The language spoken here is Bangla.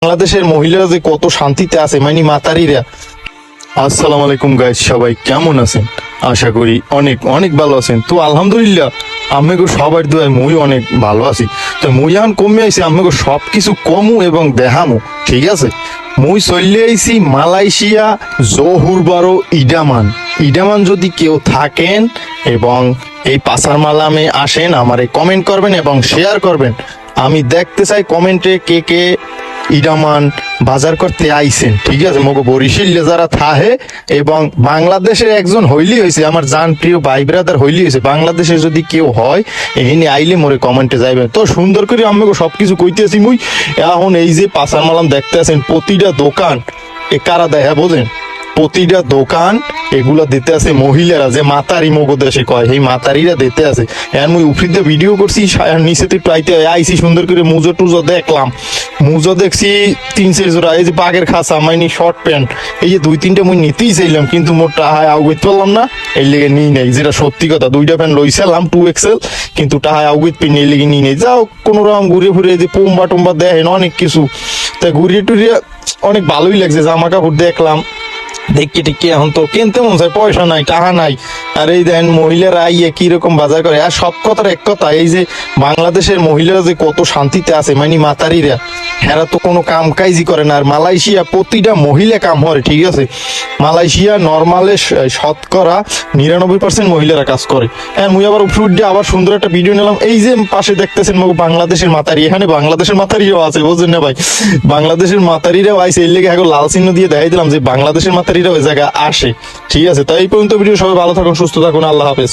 বাংলাদেশের মহিলারা যে কত শান্তিতে আছে মানে মাতারিরা। আসসালামু আলাইকুম গাইস, সবাই কেমন আছেন? আশা করি অনেক অনেক ভালো আছেন। তো আলহামদুলিল্লাহ আমাকে সবার দোয়ায় মুই অনেক ভালো আছি। তো মুই এখন কমে আইছি, আমাকে সবকিছু কমু এবং দেখামু, ঠিক আছে? মুই চলে আইছি মালয়েশিয়া জহুর বারো ইডামান। ইডামান যদি কেউ থাকেন এবং এই পাসার মালামে আসেন, আমারে কমেন্ট করবেন এবং শেয়ার করবেন। আমি দেখতে চাই কমেন্টে কে কে ইডামান বাজার করতে আইছেন, ঠিক আছে? মগো বরিশালে যারা থাহে এবং বাংলাদেশের একজন হইলি হয়েছে, আমার জান প্রিয় ভাই ব্রাদার হইলি হয়েছে, বাংলাদেশে যদি কেউ হয় এখানে আইলে মোরে কমেন্টে যাইবেন। তো সুন্দর করে আমাকে সবকিছু কইতেছি মুই। এখন এই যে পাসার মালাম দেখতে আছেন, প্রতিটা দোকান এ কারা দেয় হ্যাঁ বোঝেন? প্রতিটা দোকান এগুলা দিতে আছে মহিলারা, যে মাতারি মগো দেশে কয়, এই মাতারিরা দিতে আছে। এখন মুই উফরিতে ভিডিও করছি, নিচে তো একটু আইছি সুন্দর করে মুজো টুজো দেখলাম। মুজো দেখছি 3-4 জোড়া, এই যে বাঘের খাঁচা মাইনি শর্ট প্যান্ট, এই যে 2-3টা মুই নিতেই চাইলাম, কিন্তু মোর টাহায় আউগিত পারলাম না, এই লেগে নিই নাই। যেটা সত্যি কথা, 2টা প্যান্ট লইছিলাম 2XL, কিন্তু টাহায় আউগিত পিনি এই লেগে নিই নাই। যাও কোনো রকম ঘুরে ফিরে যে পোম্বা টোম্বা দেখেন অনেক কিছু, তাই ঘুরিয়ে টুরিয়ে অনেক ভালোই লাগছে। জামা কাপড় দেখলাম, দেখি টিকি এখন তো কিনতে মন চায়, পয়সা নাই টাকা নাই। আর এই দেন মহিলারা আইয়ে কিরকম বাজার করে। আর সব কথার এক কথা, এই যে বাংলাদেশের মহিলারা যে কত শান্তিতে আছে মানে মাতারিরা, হেরা তো কোনো কাম কাইজি করে না। আর মালয়েশিয়া প্রতিটা মহিলা কাম করে, ঠিক আছে? মালয়েশিয়া নর্মালে শতকরা 99% মহিলারা কাজ করে। হ্যাঁ, মুই আবার ফ্রুট দিয়ে আবার সুন্দর একটা ভিডিও নিলাম। এই যে পাশে দেখতেছেন বাংলাদেশের মাতারি, এখানে বাংলাদেশের মাতারিও আছে, বুঝলেন না ভাই? বাংলাদেশের মাতারিরাও আইসে, এর লেগে এখন লাল চিহ্ন দিয়ে দেখাই দিলাম যে বাংলাদেশের মাতারিরা ওই জায়গায় আসে, ঠিক আছে? তাই এই পর্যন্ত ভিডিও, সবাই ভালো থাকুন, সুস্থ থাকুন, আল্লাহ হাফেজ।